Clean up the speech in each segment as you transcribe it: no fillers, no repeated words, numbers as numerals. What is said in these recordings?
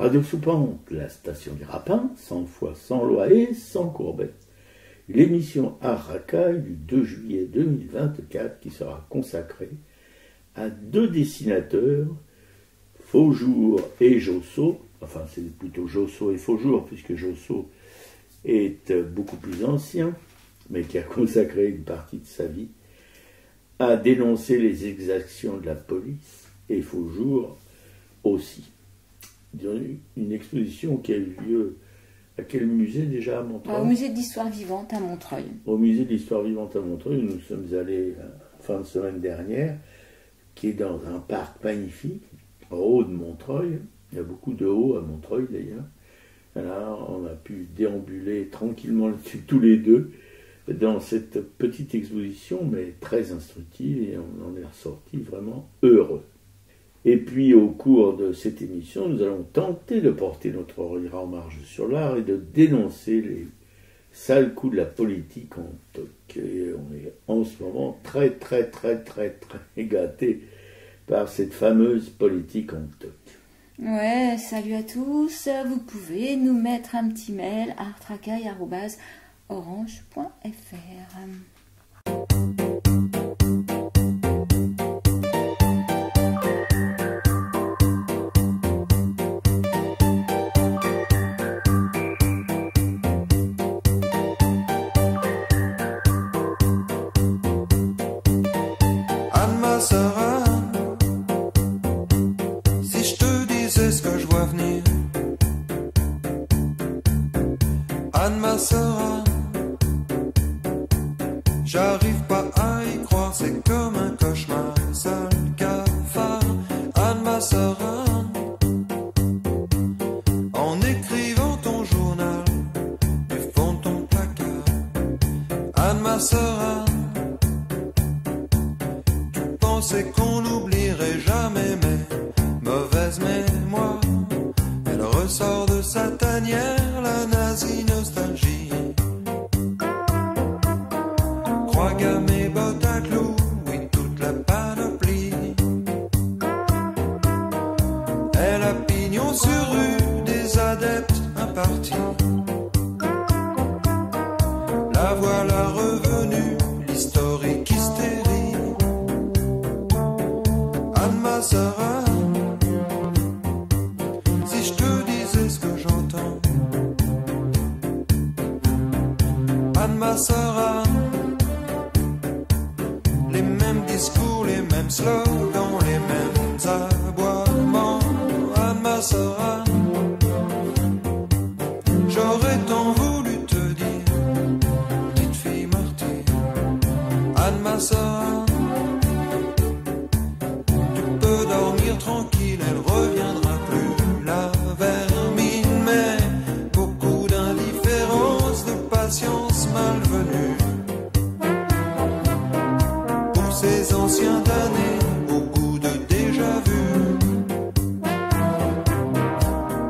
Radio Soupente, la station des Rapins, sans foi, sans loi et sans courbette. L'émission Art Racaille du 2 juillet 2024 qui sera consacrée à deux dessinateurs, Faujour et Josso. Enfin, c'est plutôt Josso et Faujour, puisque Josso est beaucoup plus ancien, mais qui a consacré une partie de sa vie à dénoncer les exactions de la police, et Faujour aussi. Une exposition qui a eu lieu à quel musée déjà à Montreuil? Au musée d'histoire vivante à Montreuil. Au musée d'histoire vivante à Montreuil, nous sommes allés fin de semaine dernière, qui est dans un parc magnifique, en haut de Montreuil. Il y a beaucoup de hauts à Montreuil d'ailleurs. Alors on a pu déambuler tranquillement là-dessus tous les deux dans cette petite exposition, mais très instructive, et on en est ressorti vraiment heureux. Et puis, au cours de cette émission, nous allons tenter de porter notre regard en marge sur l'art et de dénoncer les sales coups de la politique en toc. Et on est en ce moment très gâtés par cette fameuse politique en toc. Ouais, salut à tous. Vous pouvez nous mettre un petit mail à artracaille@orange.fr. J'arrive pas à y croire, c'est comme un cauchemar. Seul cafard, Anne-Ma Sera. En écrivant ton journal du fond de ton placard, Anne-Ma Sera. Tu pensais qu'on n'oublierait jamais mes mauvaises mémoires. Elle ressort de sa tanière, la nazie nostalgie. Gamme, bottes à clous, oui, toute la panoplie. Elle a pignon sur rue, des adeptes impartis. La voilà revenue, l'historique hystérie. Anne-Ma Sera, si je te disais ce que j'entends. Anne-Ma Sera, les mêmes discours, les mêmes slogans, les mêmes aboiements. Anne-Ma Sera, j'aurais tant voulu te dire, petite fille martyre. Anne-Ma Sera, tu peux dormir tranquille, elle reviendra plus, la vermine. Mais beaucoup d'indifférence, de patience malvenue. Ces anciens damnés, beaucoup de déjà-vu.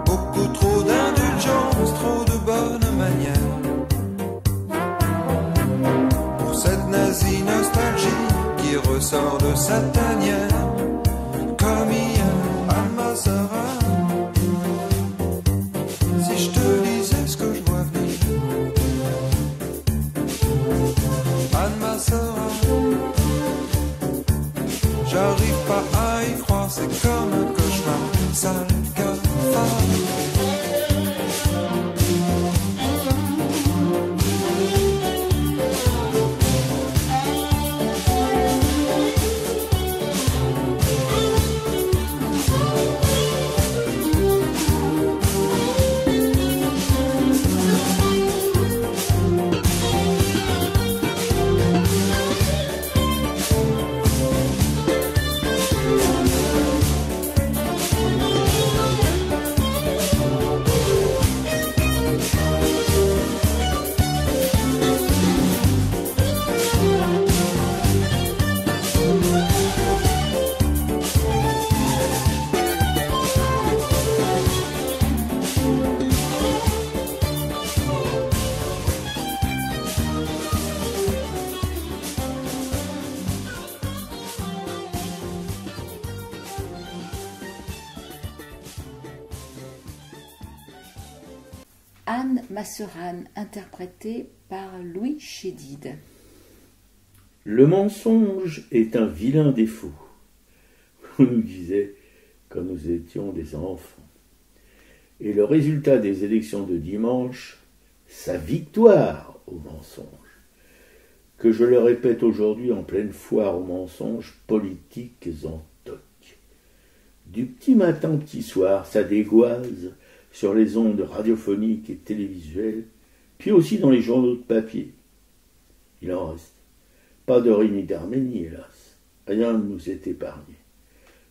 Beaucoup trop d'indulgence, trop de bonnes manières. Pour cette nazie nostalgie qui ressort de sa tanière. Comme hier, Anne-Ma Sera. Si je te disais ce que je vois venir. Anne-Ma Sera, j'arrive pas à y croire, c'est comme un cauchemar, sale cafard. Anne Masseran, interprétée par Louis Chédid. Le mensonge est un vilain défaut, on nous disait quand nous étions des enfants. Et le résultat des élections de dimanche, sa victoire au mensonge, que je le répète aujourd'hui en pleine foire aux mensonges politiques en toc. Du petit matin au petit soir, ça dégoise sur les ondes radiophoniques et télévisuelles, puis aussi dans les journaux de papier. Il en reste. Pas d'Ori ni d'Arménie, hélas. Rien ne nous est épargné.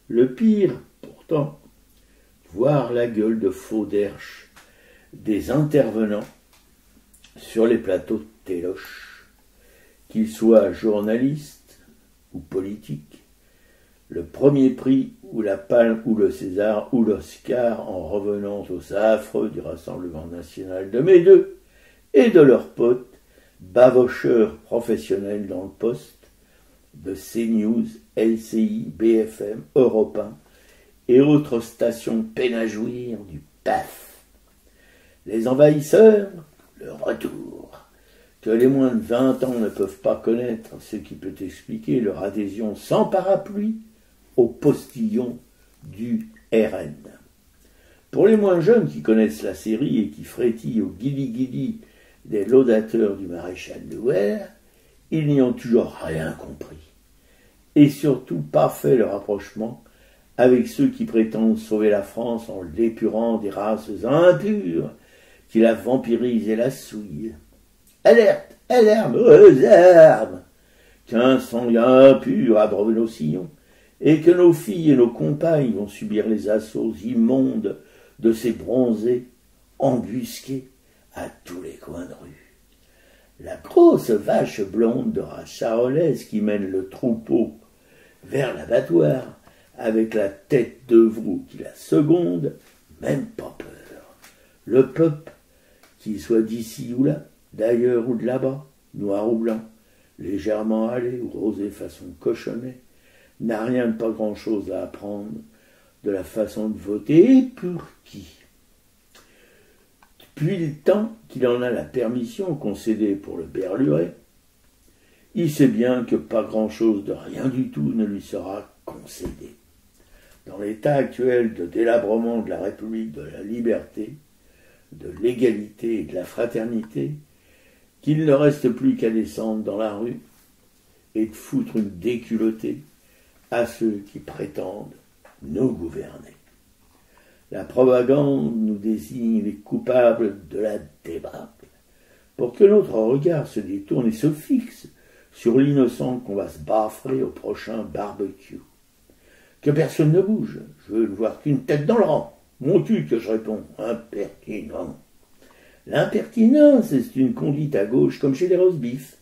Le pire, pourtant, voir la gueule de faux derche des intervenants sur les plateaux de téloche, qu'ils soient journalistes ou politiques, le premier prix ou la Palme ou le César ou l'Oscar en revenant aux affreux du Rassemblement national de mes deux et de leurs potes, bavocheurs professionnels dans le poste, de CNews, LCI, BFM, Europe 1 et autres stations peine à jouir du PAF. Les envahisseurs, le retour, que les moins de 20 ans ne peuvent pas connaître, ce qui peut expliquer leur adhésion sans parapluie au postillon du RN. Pour les moins jeunes qui connaissent la série et qui frétillent au guili-guili des laudateurs du maréchal Louer, ils n'y ont toujours rien compris, et surtout pas fait le rapprochement avec ceux qui prétendent sauver la France en l'épurant des races impures qui la vampirisent et la souillent. Alerte, alarme, aux armes, qu'un sanguin impur abreuve nos sillons, et que nos filles et nos compagnes vont subir les assauts immondes de ces bronzés embusqués à tous les coins de rue. La grosse vache blonde de race charolaise qui mène le troupeau vers l'abattoir, avec la tête de vroue qui la seconde, même pas peur. Le peuple, qu'il soit d'ici ou là, d'ailleurs ou de là-bas, noir ou blanc, légèrement hâlé ou rosé façon cochonnet, n'a rien de pas grand-chose à apprendre de la façon de voter. Et pour qui? Depuis le temps qu'il en a la permission concédée pour le berluret, il sait bien que pas grand-chose de rien du tout ne lui sera concédé. Dans l'état actuel de délabrement de la République de la liberté, de l'égalité et de la fraternité, qu'il ne reste plus qu'à descendre dans la rue et de foutre une déculottée à ceux qui prétendent nous gouverner. La propagande nous désigne les coupables de la débâcle, pour que notre regard se détourne et se fixe sur l'innocent qu'on va se baffrer au prochain barbecue. Que personne ne bouge, je veux ne voir qu'une tête dans le rang. Mon cul que je réponds, impertinent. L'impertinence, c'est une conduite à gauche comme chez les roast-beef.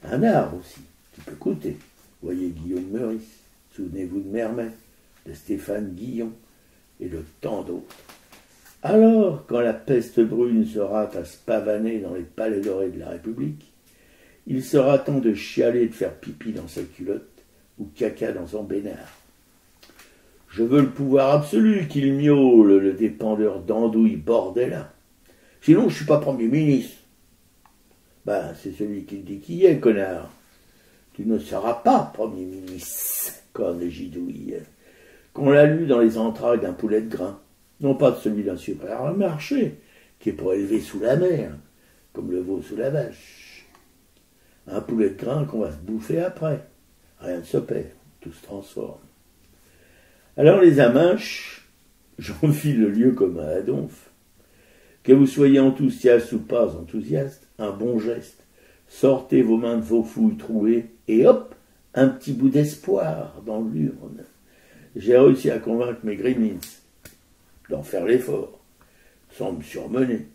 Un art aussi, qui peut coûter. Voyez Guillaume Meurice, souvenez-vous de Mermet, de Stéphane Guillon et de tant d'autres. Alors, quand la peste brune sera à se pavaner dans les palais dorés de la République, il sera temps de chialer et de faire pipi dans sa culotte ou caca dans son bénard. Je veux le pouvoir absolu qu'il miaule, le dépendeur d'andouille bordella. Sinon, je suis pas Premier ministre. Ben, c'est celui qui dit qui est, connard. Tu ne seras pas Premier ministre, comme les gidouilles, qu'on l'a lu dans les entrailles d'un poulet de grain. Non pas de celui d'un supermarché, qui est pour élever sous la mer, comme le veau sous la vache. Un poulet de grain qu'on va se bouffer après. Rien ne se perd, tout se transforme. Alors les amanches, j'enfile le lieu comme un adonf. Que vous soyez enthousiaste ou pas enthousiaste, un bon geste. Sortez vos mains de vos fouilles trouées et hop, un petit bout d'espoir dans l'urne. J'ai réussi à convaincre mes gremlins d'en faire l'effort, sans me surmener.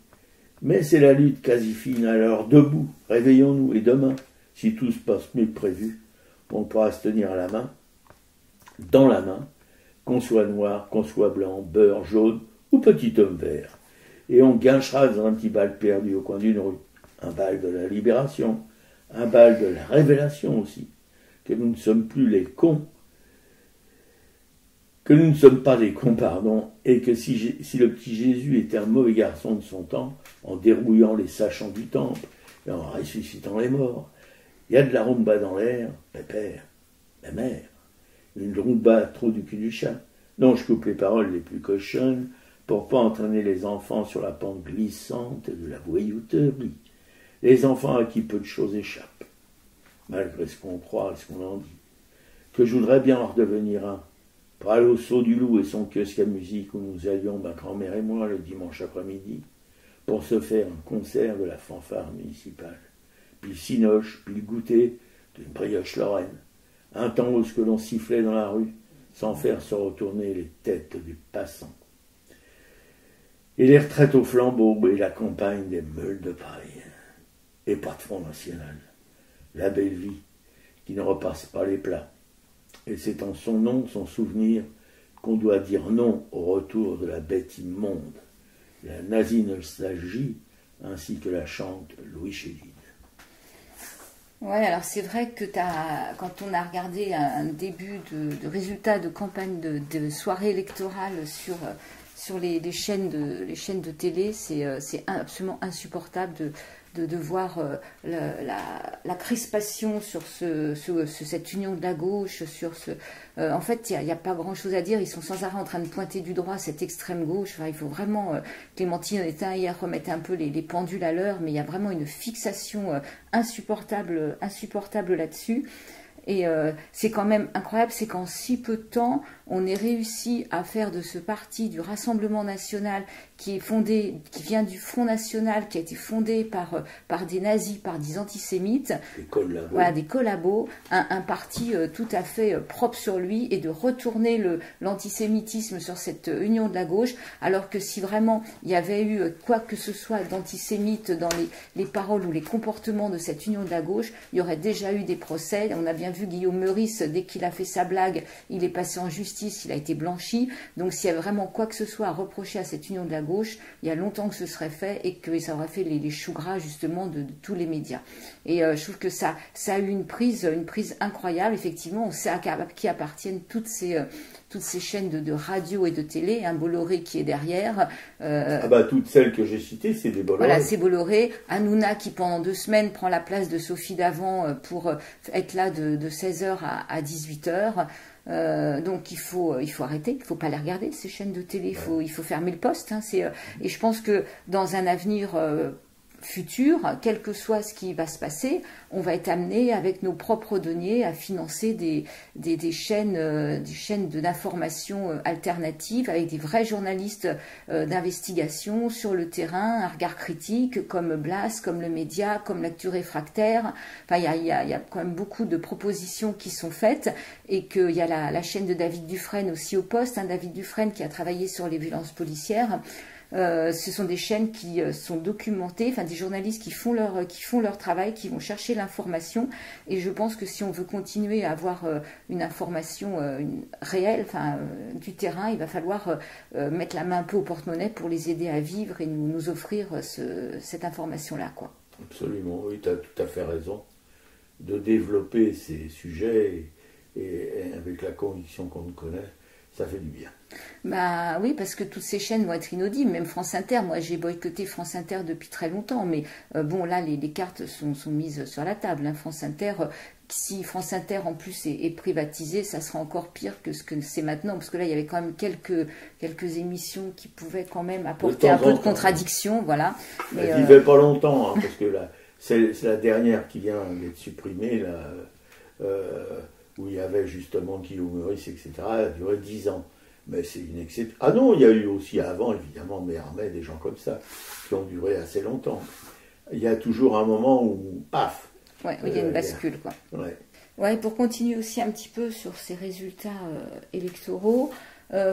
Mais c'est la lutte quasi fine, alors debout, réveillons-nous, et demain, si tout se passe mieux que prévu, on pourra se tenir à la main, dans la main, qu'on soit noir, qu'on soit blanc, beurre, jaune ou petit homme vert. Et on guinchera dans un petit bal perdu au coin d'une rue. Un bal de la libération, un bal de la révélation aussi, que nous ne sommes plus les cons que nous ne sommes pas des cons, pardon, et que si le petit Jésus était un mauvais garçon de son temps, en dérouillant les sachants du temple et en ressuscitant les morts, il y a de la rumba dans l'air, pépère, ma mère, une rumba trop du cul du chat. Non, je coupe les paroles les plus cochonnes pour pas entraîner les enfants sur la pente glissante de la voyouterie. Les enfants à qui peu de choses échappent, malgré ce qu'on croit et ce qu'on en dit. Que je voudrais bien en redevenir un, pour aller au Saut du Loup et son kiosque à musique où nous allions, ma grand-mère et moi, le dimanche après-midi, pour se faire un concert de la fanfare municipale. Puis le cinoche, puis le goûter d'une brioche lorraine. Un temps où ce que l'on sifflait dans la rue, sans faire se retourner les têtes des passants. Et les retraites au flambeau et la campagne des meules de paille. Et pas de Front National. La belle vie, qui ne repasse pas les plats. Et c'est en son nom, son souvenir, qu'on doit dire non au retour de la bête immonde, la nazi-nostalgie, ainsi que la chante Louis Chédid. Ouais, alors c'est vrai que quand on a regardé un début de résultats de campagne de soirée électorale sur les chaînes de télé, c'est absolument insupportable de voir la crispation sur cette union de la gauche, en fait, il n'y a pas grand-chose à dire. Ils sont sans arrêt en train de pointer du doigt cette extrême gauche. Enfin, il faut vraiment, Clémentine était hier, remettre un peu les pendules à l'heure, mais il y a vraiment une fixation insupportable là-dessus. Et c'est quand même incroyable, c'est qu'en si peu de temps, on ait réussi à faire de ce parti du Rassemblement National qui vient du Front National, qui a été fondé par des nazis, par des antisémites, des collabos, un parti tout à fait propre sur lui, et de retourner l'antisémitisme sur cette union de la gauche, alors que si vraiment il y avait eu quoi que ce soit d'antisémite dans les paroles ou les comportements de cette union de la gauche, il y aurait déjà eu des procès. On a bien vu Guillaume Meurice, dès qu'il a fait sa blague, il est passé en justice, il a été blanchi. Donc s'il y a vraiment quoi que ce soit à reprocher à cette union de la gauche, il y a longtemps que ce serait fait, et que ça aurait fait les choux gras justement de tous les médias. Et je trouve que ça a eu une prise incroyable. Effectivement, on sait à qui appartiennent toutes ces chaînes de radio et de télé, un Bolloré qui est derrière. Toutes celles que j'ai citées, c'est des Bolloré. Voilà, c'est Bolloré. Hanouna qui pendant 2 semaines prend la place de Sophie Davant pour être là de 16h à 18h. Donc il faut arrêter, il ne faut pas les regarder, ces chaînes de télé, il faut fermer le poste. Et je pense que dans un avenir futur, quel que soit ce qui va se passer, on va être amené avec nos propres deniers à financer des chaînes d'information alternatives, avec des vrais journalistes d'investigation sur le terrain, un regard critique, comme Blas, comme Le Média, comme l'Actu Réfractaire. Enfin, il y a quand même beaucoup de propositions qui sont faites, et qu'il y a la chaîne de David Dufresne aussi au poste, David Dufresne qui a travaillé sur les violences policières. Ce sont des chaînes qui sont documentées, enfin des journalistes qui font leur travail, qui vont chercher l'information. Et je pense que si on veut continuer à avoir une information réelle, du terrain, il va falloir mettre la main un peu au porte-monnaie pour les aider à vivre et nous offrir cette information-là, quoi. Absolument, oui, tu as tout à fait raison de développer ces sujets, et avec la conviction qu'on connaît, ça fait du bien. Bah oui, parce que toutes ces chaînes vont être inaudibles, même France Inter. Moi, j'ai boycotté France Inter depuis très longtemps, mais bon, là, les cartes sont mises sur la table. France Inter, si France Inter en plus est privatisée, ça sera encore pire que ce que c'est maintenant, parce que là, il y avait quand même quelques émissions qui pouvaient quand même apporter un peu de contradiction, voilà. Mais elle vivait pas longtemps, parce que là, c'est la dernière qui vient d'être supprimée, là, où il y avait justement Guillaume Meurice, etc. Elle a duré 10 ans. Mais c'est une exception. Ah non, il y a eu aussi avant, évidemment, Méhamet, des gens comme ça, qui ont duré assez longtemps. Il y a toujours un moment où, paf. Ouais, il y a une bascule, quoi. Ouais, pour continuer aussi un petit peu sur ces résultats électoraux,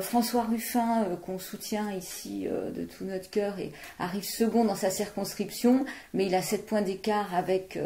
François Ruffin, qu'on soutient ici de tout notre cœur, et arrive second dans sa circonscription, mais il a 7 points d'écart avec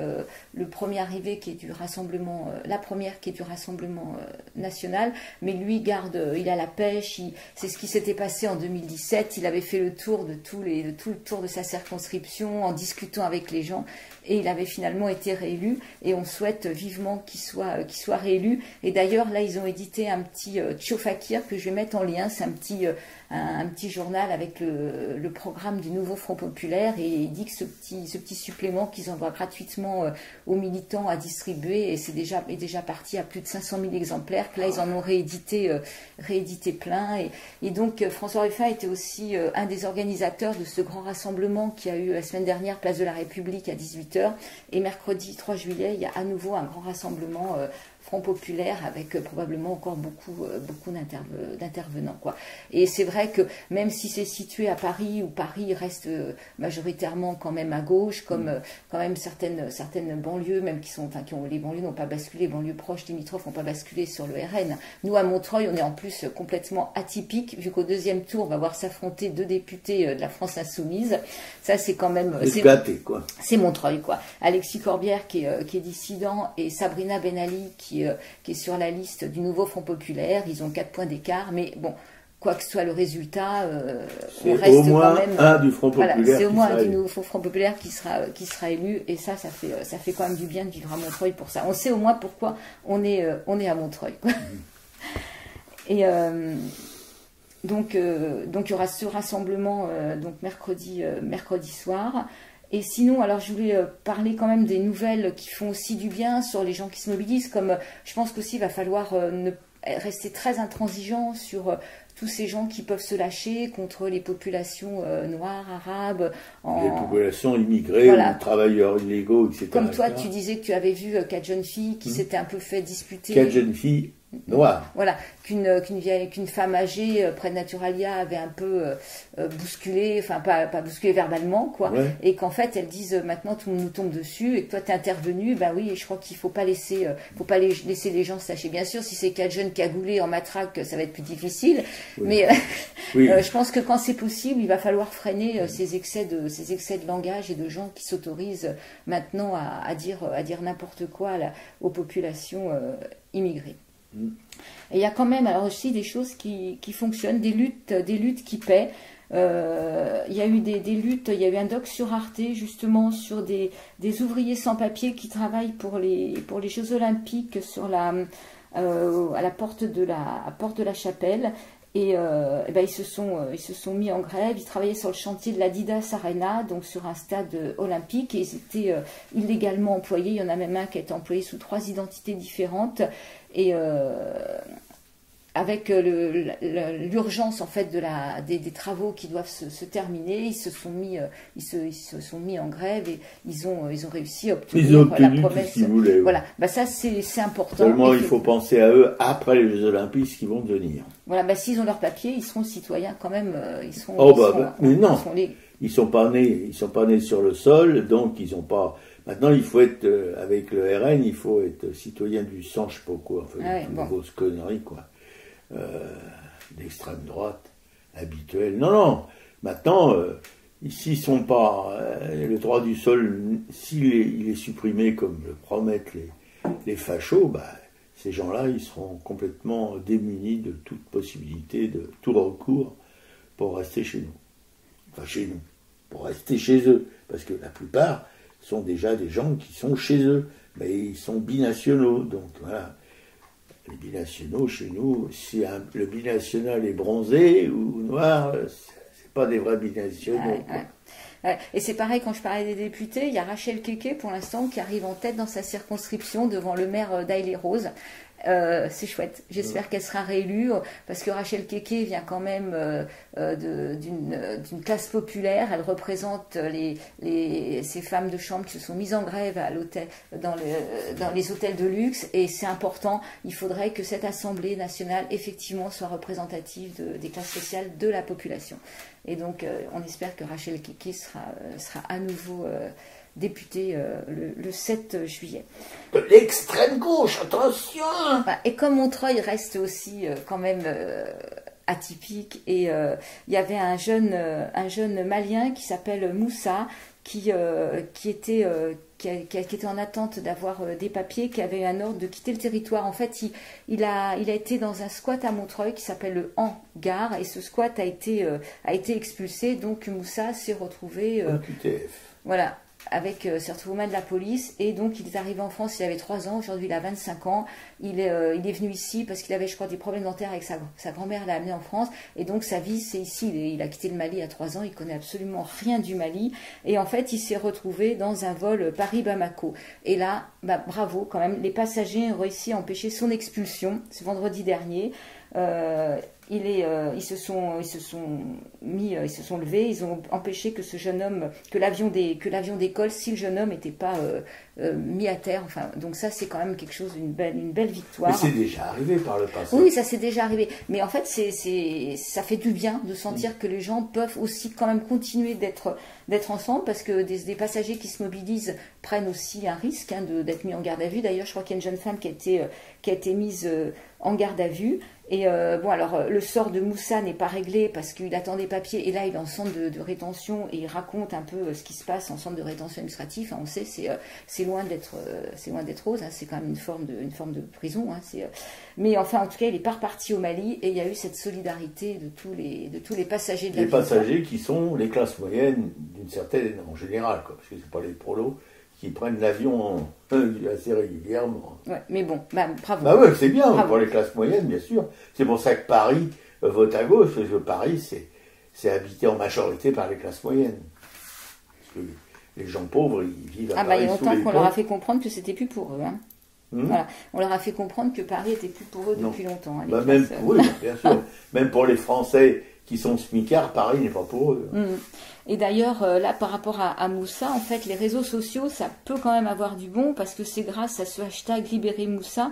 le premier arrivé qui est du Rassemblement, la première qui est du Rassemblement national, mais lui il a la pêche, c'est ce qui s'était passé en 2017, il avait fait le tour de tout le tour de sa circonscription en discutant avec les gens, et il avait finalement été réélu, et on souhaite vivement qu'il soit réélu. Et d'ailleurs là ils ont édité un petit Tchofakir que je vais mettre en lien, c'est un petit journal avec le programme du nouveau Front Populaire, et il dit que ce petit supplément qu'ils envoient gratuitement aux militants à distribuer, et est déjà parti à plus de 500 000 exemplaires, que là ils en ont réédité plein, et donc François Ruffin était aussi un des organisateurs de ce grand rassemblement qui a eu la semaine dernière place de la République à 18h, et mercredi 3 juillet il y a à nouveau un grand rassemblement Front Populaire avec probablement encore beaucoup d'intervenants, quoi. Et c'est vrai que même si c'est situé à Paris, où Paris reste majoritairement quand même à gauche, comme quand même certaines banlieues, même les banlieues n'ont pas basculé, les banlieues proches limitrophes n'ont pas basculé sur le RN. Nous à Montreuil, on est en plus complètement atypique, vu qu'au deuxième tour on va voir s'affronter 2 députés de la France Insoumise. Ça c'est quand même c'est Montreuil, quoi. Alexis Corbière qui est dissident, et Sabrina Ben Ali qui est sur la liste du nouveau Front Populaire. Ils ont 4 points d'écart, mais bon, quoi que soit le résultat, on reste au moins quand même un du Front Populaire. Voilà, c'est au moins un du nouveau Front Populaire qui sera élu, et ça fait quand même du bien de vivre à Montreuil pour ça. On sait au moins pourquoi on est à Montreuil, quoi. Et donc il y aura ce rassemblement donc mercredi soir. Et sinon, alors je voulais parler quand même des nouvelles qui font aussi du bien sur les gens qui se mobilisent, comme je pense qu'aussi il va falloir rester très intransigeant sur tous ces gens qui peuvent se lâcher contre les populations noires, arabes. Les populations immigrées, voilà, ou travailleurs illégaux, etc. Comme toi, tu disais que tu avais vu 4 jeunes filles qui s'étaient un peu fait disputer. 4 jeunes filles noires. Voilà, qu'une femme âgée près de Naturalia avait un peu bousculé, enfin pas bousculé verbalement, quoi, ouais. Et qu'en fait elles disent maintenant tout le monde nous tombe dessus, et que toi t'es intervenu, ben oui, je crois qu'il faut pas laisser les gens se lâcher. Bien sûr, si c'est 4 jeunes cagoulés en matraque, ça va être plus difficile, oui. Mais oui. Je pense que quand c'est possible, il va falloir freiner ces excès de langage et de gens qui s'autorisent maintenant à dire n'importe quoi aux populations immigrées. Et il y a quand même alors aussi des choses qui fonctionnent, des luttes qui paient. Il y a eu des luttes, il y a eu un doc sur Arte justement sur des ouvriers sans papier qui travaillent pour les Jeux Olympiques à la porte de la Chapelle. Et ils se sont mis en grève. Ils travaillaient sur le chantier de l'Adidas Arena, donc sur un stade olympique, et ils étaient illégalement employés. Il y en a même un qui a été employé sous 3 identités différentes. Et avec l'urgence en fait des travaux qui doivent se terminer, ils se sont mis en grève, et ils ont réussi à obtenir la promesse. Qu'ils voulaient, voilà, bah ça c'est important. Seulement il faut penser à eux après les Jeux Olympiques, ce qu'ils vont devenir. Voilà, bah s'ils ont leur papier, ils seront citoyens quand même. Mais non, ils sont pas nés sur le sol, donc ils ont pas. Maintenant, il faut être, avec le RN, il faut être citoyen du sang, je sais pas quoi, enfin, une grosse connerie, quoi. D'extrême droite, habituelle. Non, maintenant, s'ils sont pas, le droit du sol, il est supprimé comme le promettent les fachos, bah, ces gens-là, ils seront complètement démunis de toute possibilité, de tout recours pour rester chez nous. Enfin, chez nous. Pour rester chez eux. Parce que la plupart sont déjà des gens qui sont chez eux, mais ils sont binationaux, donc voilà. Les binationaux, chez nous, si le binational est bronzé ou noir, c'est pas des vrais binationaux. Ouais. Et c'est pareil, quand je parlais des députés, il y a Rachel Keke, pour l'instant, qui arrive en tête dans sa circonscription devant le maire d'Aille-les-Roses. C'est chouette. J'espère qu'elle sera réélue, parce que Rachel Keke vient quand même d'une classe populaire. Elle représente ces femmes de chambre qui se sont mises en grève à l'hôtel, dans les hôtels de luxe, et c'est important. Il faudrait que cette Assemblée nationale effectivement soit représentative des classes sociales de la population. Et donc on espère que Rachel Keke sera à nouveau députée le 7 juillet. De l'extrême gauche, attention! Et comme Montreuil reste aussi quand même atypique, et il y avait un jeune malien qui s'appelle Moussa, qui était en attente d'avoir des papiers, qui avait un ordre de quitter le territoire. En fait, il a été dans un squat à Montreuil qui s'appelle le Hangar, et ce squat a été expulsé, donc Moussa s'est retrouvé... QTF. Voilà. s'est retrouvé aux mains de la police, et donc il est arrivé en France, il avait 3 ans, aujourd'hui il a 25 ans, il est venu ici parce qu'il avait, je crois, des problèmes dentaires avec sa grand-mère, l'a amené en France, et donc sa vie c'est ici, il a quitté le Mali à 3 ans, il connaît absolument rien du Mali, et en fait il s'est retrouvé dans un vol Paris-Bamako, et là, bah, bravo quand même, les passagers ont réussi à empêcher son expulsion, ce vendredi dernier. Ils se sont levés, ils ont empêché que ce jeune homme, que l'avion décolle si le jeune homme n'était pas mis à terre. Enfin, donc ça c'est quand même quelque chose, une belle victoire. Mais c'est déjà arrivé par le passé. Oui, ça s'est déjà arrivé. Mais en fait, ça fait du bien de sentir que les gens peuvent aussi quand même continuer d'être ensemble, parce que des passagers qui se mobilisent prennent aussi un risque d'être mis en garde à vue. D'ailleurs, je crois qu'il y a une jeune femme qui a été mise en garde à vue. Et bon, alors le sort de Moussa n'est pas réglé parce qu'il attend des papiers, et là il est en centre de rétention, et il raconte un peu ce qui se passe en centre de rétention administratif. Enfin, on sait, c'est loin d'être rose, hein, c'est quand même une forme de prison, hein, mais enfin en tout cas il n'est pas reparti au Mali, et il y a eu cette solidarité de tous les passagers de l'avion. Les passagers qui sont les classes moyennes d'une certaine, en général, quoi, parce que c'est pas les prolos qui prennent l'avion assez régulièrement. Ouais, mais bon, bah, bravo. Bah ouais, c'est bien, bravo. Pour les classes moyennes, bien sûr. C'est pour ça que Paris vote à gauche, parce que Paris, c'est habité en majorité par les classes moyennes. Parce que les gens pauvres, ils vivent à Paris. Il y a longtemps qu'on leur a fait comprendre que c'était plus pour eux. Hein. Voilà. On leur a fait comprendre que Paris était plus pour eux depuis longtemps. Hein, même, oui, bien sûr. Même pour les Français qui sont smicards, Paris n'est pas pour eux. Et d'ailleurs, là, par rapport à Moussa, en fait, les réseaux sociaux, ça peut quand même avoir du bon, parce que c'est grâce à ce hashtag Libérer Moussa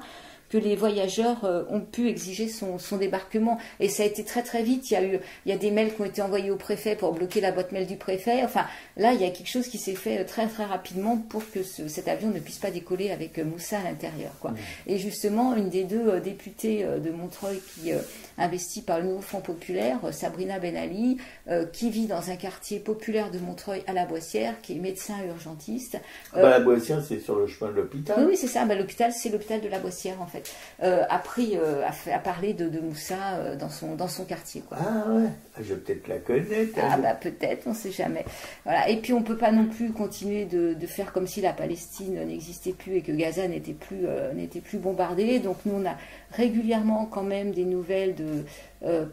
que les voyageurs ont pu exiger son débarquement. Et ça a été très très vite. Il y a des mails qui ont été envoyés au préfet pour bloquer la boîte mail du préfet. Enfin, là, il y a quelque chose qui s'est fait très très rapidement pour que cet avion ne puisse pas décoller avec Moussa à l'intérieur, quoi. Et justement, une des 2 députées de Montreuil qui investie par le nouveau Front populaire, Sabrina Ben Ali, qui vit dans un quartier populaire de Montreuil à la Boissière, qui est médecin urgentiste. La Boissière, c'est sur le chemin de l'hôpital. Oui, c'est ça. L'hôpital, c'est l'hôpital de la Boissière, en fait. A parlé de Moussa dans son quartier, quoi. Ah ouais, je vais peut-être la connaître. Ah bah peut-être, on ne sait jamais. Voilà. Et puis on ne peut pas non plus continuer de faire comme si la Palestine n'existait plus et que Gaza n'était plus bombardée. Donc nous, on a régulièrement quand même des nouvelles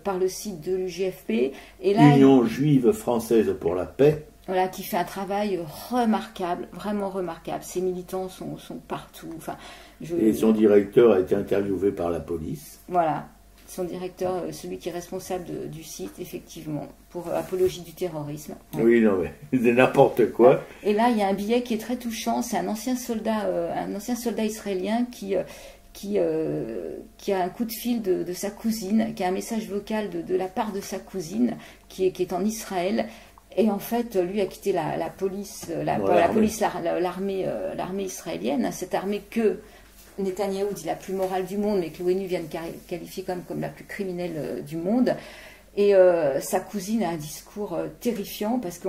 par le site de l'UJFP. Union juive française pour la paix. Voilà, qui fait un travail remarquable, vraiment remarquable. Ses militants sont partout. Enfin, et son directeur a été interviewé par la police. Voilà, son directeur, celui qui est responsable du site, effectivement, pour apologie du terrorisme. Oui, non, mais c'est n'importe quoi. Et là, il y a un billet qui est très touchant. C'est un ancien soldat israélien qui a un coup de fil de sa cousine, qui a un message vocal de la part de sa cousine, qui est en Israël. Et en fait, lui a quitté la police, l'armée israélienne, cette armée que Netanyahou dit la plus morale du monde, mais que l'ONU vient de qualifier comme la plus criminelle du monde. Et sa cousine a un discours terrifiant, parce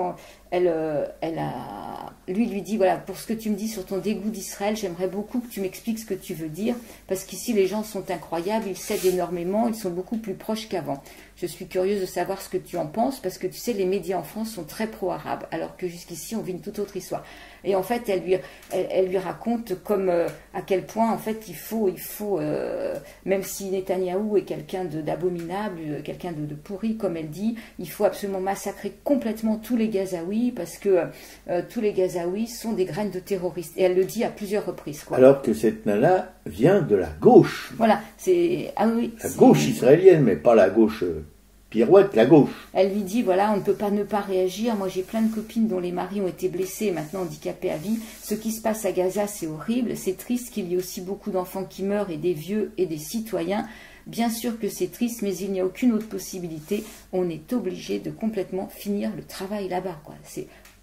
lui dit, voilà, pour ce que tu me dis sur ton dégoût d'Israël, j'aimerais beaucoup que tu m'expliques ce que tu veux dire, parce qu'ici les gens sont incroyables, ils s'aident énormément, ils sont beaucoup plus proches qu'avant. Je suis curieuse de savoir ce que tu en penses, parce que tu sais, les médias en France sont très pro-arabes, alors que jusqu'ici on vit une toute autre histoire. Et en fait, elle lui raconte à quel point, en fait, il faut même si Netanyahou est quelqu'un d'abominable, quelqu'un de pourri, comme elle dit, il faut absolument massacrer complètement tous les Gazaouis, parce que tous les Gazaouis sont des graines de terroristes. Et elle le dit à plusieurs reprises, quoi. Alors que cette nana vient de la gauche. Voilà, la gauche israélienne, mais pas la gauche pirouette, la gauche. Elle lui dit, voilà, on ne peut pas ne pas réagir. Moi, j'ai plein de copines dont les maris ont été blessés et maintenant handicapés à vie. Ce qui se passe à Gaza, c'est horrible. C'est triste qu'il y ait aussi beaucoup d'enfants qui meurent, et des vieux et des citoyens. Bien sûr que c'est triste, mais il n'y a aucune autre possibilité. On est obligé de complètement finir le travail là-bas, quoi.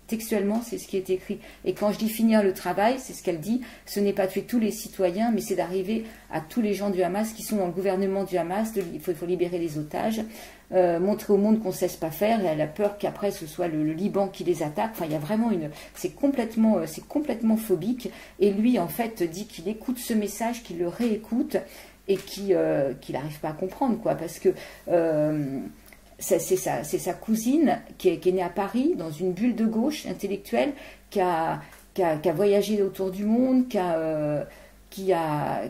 Textuellement, c'est ce qui est écrit. Et quand je dis finir le travail, c'est ce qu'elle dit, ce n'est pas tuer tous les citoyens, mais c'est d'arriver à tous les gens du Hamas qui sont dans le gouvernement du Hamas. Il faut libérer les otages, montrer au monde qu'on ne cesse pas faire, et elle a peur qu'après ce soit le Liban qui les attaque. Enfin, il y a vraiment c'est complètement phobique. Et lui, en fait, dit qu'il écoute ce message, qu'il le réécoute, et qu'il n'arrive pas à comprendre, quoi, parce que c'est sa cousine qui est née à Paris, dans une bulle de gauche intellectuelle, qui a voyagé autour du monde, qui a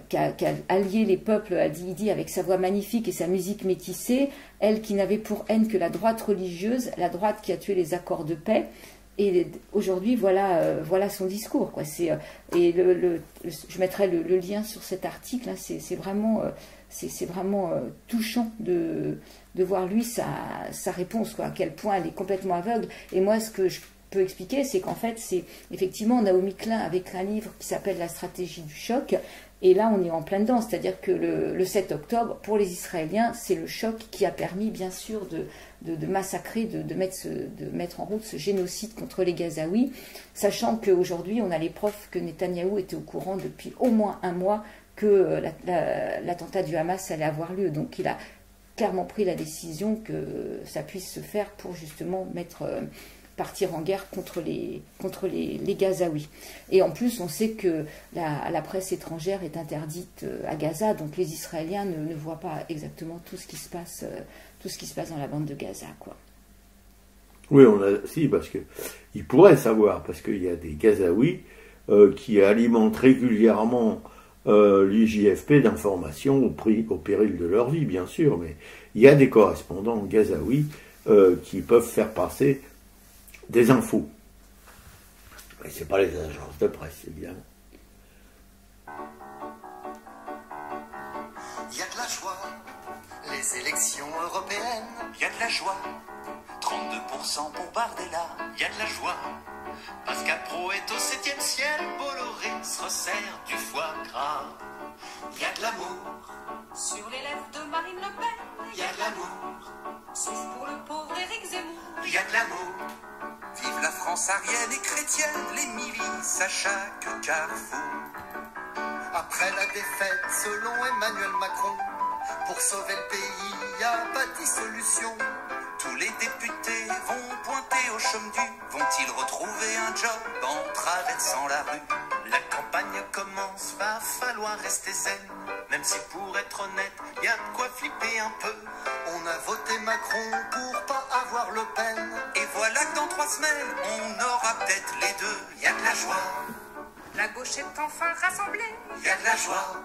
allié les peuples, il dit, avec sa voix magnifique et sa musique métissée, elle qui n'avait pour haine que la droite religieuse, la droite qui a tué les accords de paix. Et aujourd'hui, voilà son discours, quoi. Et je mettrai le lien sur cet article, hein. C'est vraiment touchant de voir lui sa réponse, quoi, à quel point elle est complètement aveugle. Et moi, ce que je peux expliquer, c'est qu'en fait, c'est effectivement Naomi Klein avec un livre qui s'appelle La stratégie du choc. Et là, on est en plein dedans, c'est-à-dire que le 7 octobre, pour les Israéliens, c'est le choc qui a permis, bien sûr, de massacrer, de mettre en route ce génocide contre les Gazaouis, sachant qu'aujourd'hui, on a les preuves que Netanyahou était au courant depuis au moins un mois que l'attentat du Hamas allait avoir lieu. Donc, il a clairement pris la décision que ça puisse se faire pour justement partir en guerre contre les Gazaouis. Et en plus, on sait que la presse étrangère est interdite à Gaza, donc les Israéliens ne voient pas exactement tout ce qui se passe dans la bande de Gaza, quoi. Oui, parce que ils pourraient savoir, parce qu'il y a des Gazaouis qui alimentent régulièrement l'IJFP d'informations au péril de leur vie, bien sûr, mais il y a des correspondants gazaouis qui peuvent faire passer des infos. Mais c'est pas les agences de presse, évidemment. Il y a de la joie, les élections européennes, il y a de la joie, 32% pour Bardella, il y a de la joie. Pascal Pro est au 7e ciel, Bolloré se resserre du foie gras. Il y a de l'amour sur les lèvres de Marine Le Pen, il y a de l'amour, sauf pour le pauvre Éric Zemmour. il y a de l'amour. Vive la France arienne et chrétienne, les milices à chaque carrefour. Après la défaite, selon Emmanuel Macron, pour sauver le pays, y a pas de dissolution. Tous les députés vont pointer au chaume du. Vont-ils retrouver un job en traversant la rue? La campagne commence, va falloir rester zen. Même si pour être honnête, y a de quoi flipper un peu. On a voté Macron pour pas avoir Le Pen. Et voilà que dans 3 semaines, on aura peut-être les deux. Y a de la joie, La gauche est enfin rassemblée, y a de la joie,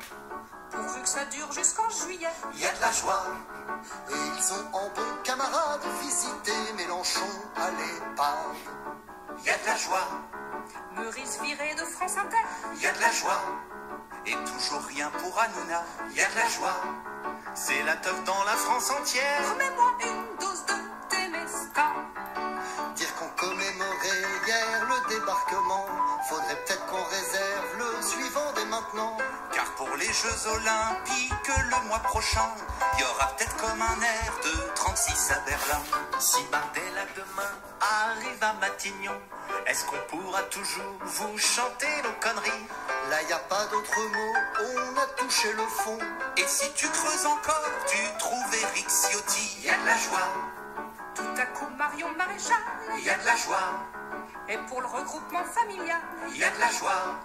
pourvu que ça dure jusqu'en juillet. y a de la joie. Et ils ont en bons camarades visité Mélenchon à l'EHPAD. Y a de la joie, Meurice viré de France Inter, y a de la joie. Et toujours rien pour Hanouna, y a de la joie. C'est la teuf dans la France entière. remets-moi une dose de Temesta. Dire qu'on commémorait hier le débarquement, faudrait peut-être qu'on réserve le suivant dès maintenant. Car pour les Jeux Olympiques le mois prochain, il y aura peut-être comme un air de 36 à Berlin. Si Bardella demain arrive à Matignon, est-ce qu'on pourra toujours vous chanter nos conneries? Là y a pas d'autre mot, on a touché le fond. Et si tu creuses encore, tu trouves Éric Ciotti. Y a de la joie, Tout à coup Marion Maréchal, y a de la joie, et pour le regroupement familial, y a de la joie.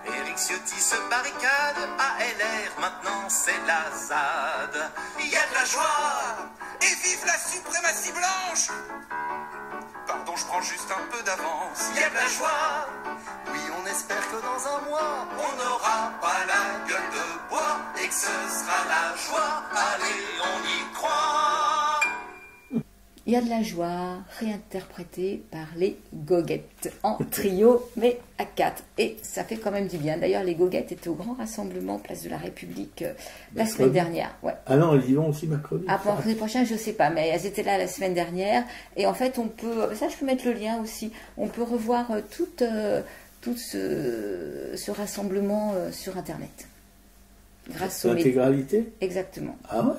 Éric Ciotti se barricade à LR, maintenant c'est la ZAD. Y a de la joie, et vive la suprématie blanche. Pardon, je prends juste un peu d'avance. Y a de la joie, oui, on espère que dans un mois, on n'aura pas la gueule de bois, et que ce sera la joie. Allez, on y croit. Il y a de la joie, réinterprétée par les Goguettes, en trio, mais à 4. Et ça fait quand même du bien. D'ailleurs, les Goguettes étaient au grand rassemblement Place de la République la semaine dernière. Ouais. Ah non, elles y vont aussi mercredi. Ah, pour l'année prochaine, je ne sais pas, mais elles étaient là la semaine dernière. Et en fait, on peut, ça je peux mettre le lien aussi, on peut revoir tout ce rassemblement sur Internet. Grâce aux L'intégralité? Exactement. Ah ouais?